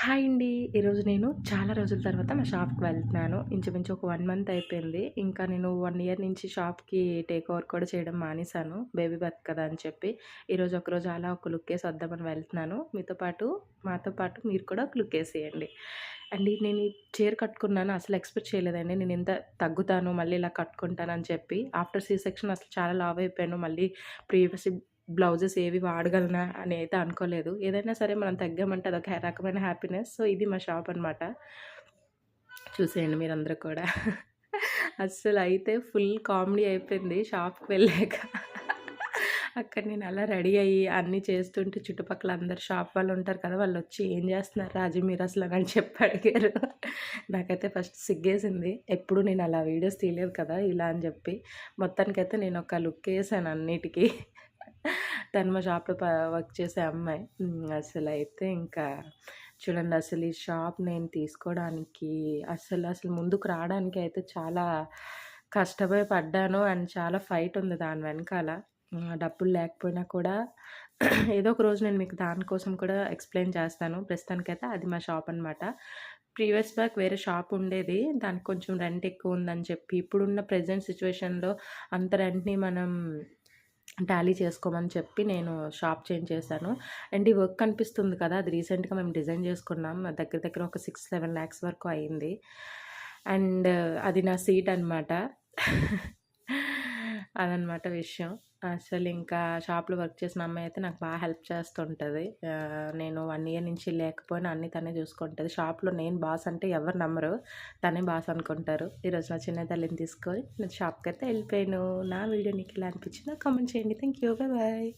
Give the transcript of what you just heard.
Hi అండి. ఈరోజు నేను చాలా రోజుల తర్వాత మా షాప్‌కి వెళ్తున్నాను. ఇంచుమించు ఒక 1 మంత్ అయిపోయింది. ఇంకా నేను 1 ఇయర్ నుంచి షాప్‌కి టేక్ ఓవర్ కూడా చేయడం మానేశాను. బేబీ బర్త్ కదా అని చెప్పి. ఈరోజు ఒకరోజు అలా ఒక లుక్కేసి వద్దామని వెళ్తున్నాను. మాతో పాటు మీరు కూడా ఒక లుక్కేసేయండి. అండ్ నేను ఈ చీర కట్టుకున్నాను. అసలు ఎక్స్‌పెక్ట్ చేయలేదండి. నేను ఇంత తగ్గుతాను, మళ్ళీ ఇలా కట్టుకుంటానని చెప్పి. ఆఫ్టర్ సి సెక్షన్ అసలు చాలా లావు అయిపోయాను. మళ్ళీ ప్రీవియస్ బ్లౌజెస్ ఏవి వాడగలనా అని అయితే అనుకోలేదు. ఏదైనా సరే మనం తగ్గామంటే అదొక రకమైన హ్యాపీనెస్. సో, ఇది మా షాప్ అనమాట. చూసేయండి మీరందరూ కూడా. అస్సలైతే ఫుల్ కామెడీ అయిపోయింది షాప్‌కి వెళ్ళాక. అక్కడ నేను అలా రెడీ అయ్యి అన్నీ చేస్తుంటే చుట్టుపక్కల అందరు షాప్ వాళ్ళు ఉంటారు కదా! వాళ్ళొచ్చి "ఏం చేస్తున్నారు రాజీ మీరసలు" అని చెప్పి అడిగారు. నాకైతే ఫస్ట్ సిగ్గేసింది. ఎప్పుడు నేను అలా వీడియోస్ తీయలేదు కదా! ఇలా అని చెప్పి. మొత్తానికైతే నేను ఒక లుక్ ఏసాను అన్నిటికి. తను మా షాప్‌లో వర్క్ చేసే అమ్మాయి. అసలైతే ఇంకా చూడండి అసలు ఈ షాప్ నేను తీసుకోవడానికి అసలు ముందుకు రావడానికి అయితే చాలా కష్టపోయి పడ్డాను. అండ్ చాలా ఫైట్ ఉంది దాని వెనకాల. డబ్బులు లేకపోయినా కూడా ఏదో ఒక రోజు నేను మీకు దానికోసం కూడా ఎక్స్‌ప్లెయిన్ చేస్తాను. ప్రస్తుతానికైతే అది మా షాప్ అనమాట. ప్రీవియస్ బ్యాక్ వేరే షాప్ ఉండేది. దానికి కొంచెం రెంట్ ఎక్కువ ఉందని చెప్పి ఇప్పుడున్న ప్రెజెంట్ సిట్యుయేషన్‌లో అంత రెంట్‌ని మనం టాలీ చేసుకోమని చెప్పి నేను షాప్ చేంజ్ చేశాను. అండ్ ఈ వర్క్ కనిపిస్తుంది కదా! అది రీసెంట్‌గా మేము డిజైన్ చేసుకున్నాం. దగ్గర దగ్గర ఒక 6, 7 లాక్స్ వరకు అయింది. అండ్ అది నా సీట్ అనమాట. అదనమాట విషయం. అసలింకా షాప్‌లో వర్క్ చేసిన అమ్మాయి అయితే నాకు బాగా హెల్ప్ చేస్తుంటది. నేను 1 ఇయర్ నుంచి లేకపోయినా అన్నీ తనే చూసుకుంటది. షాప్‌లో నేను బాస్ అంటే ఎవరు నమ్మరు. తనే బాస్ అనుకుంటారు. ఈరోజు నా చిన్న తల్లిని తీసుకొని నేను షాప్‌కైతే వెళ్ళిపోయాను. నా వీడియో నీకు ఎలా అనిపించిందో కామెంట్ చేయండి. Thank you. Bye bye.